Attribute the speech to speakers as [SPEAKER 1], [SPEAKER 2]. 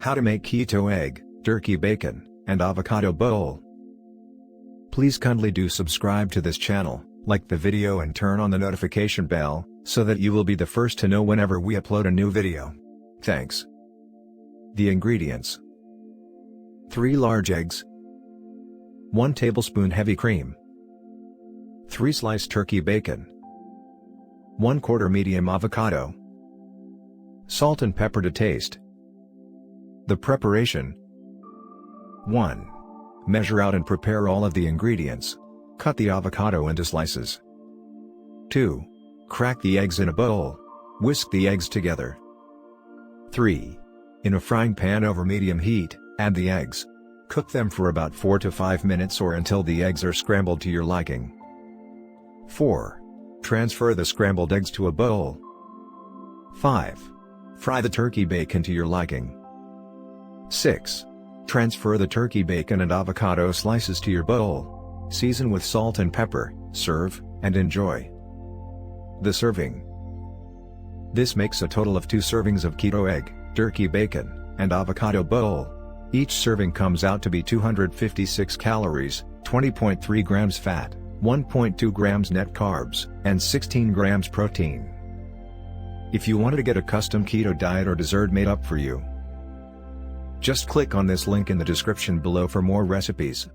[SPEAKER 1] How to make keto egg, turkey bacon, and avocado bowl. Please kindly do subscribe to this channel, like the video and turn on the notification bell, so that you will be the first to know whenever we upload a new video. Thanks. The ingredients: 3 large eggs, 1 tablespoon heavy cream, 3 sliced turkey bacon, 1/4 medium avocado, salt and pepper to taste. The preparation: 1. Measure out and prepare all of the ingredients. Cut the avocado into slices. 2. Crack the eggs in a bowl. Whisk the eggs together. 3. In a frying pan over medium heat, add the eggs. Cook them for about 4 to 5 minutes or until the eggs are scrambled to your liking. 4. Transfer the scrambled eggs to a bowl. 5. Fry the turkey bacon to your liking. 6. Transfer the turkey bacon and avocado slices to your bowl. Season with salt and pepper, serve, and enjoy. The serving. This makes a total of 2 servings of keto egg, turkey bacon, and avocado bowl. Each serving comes out to be 256 calories, 20.3 grams fat, 1.2 grams net carbs, and 16 grams protein. If you wanted to get a custom keto diet or dessert made up for you, just click on this link in the description below for more recipes.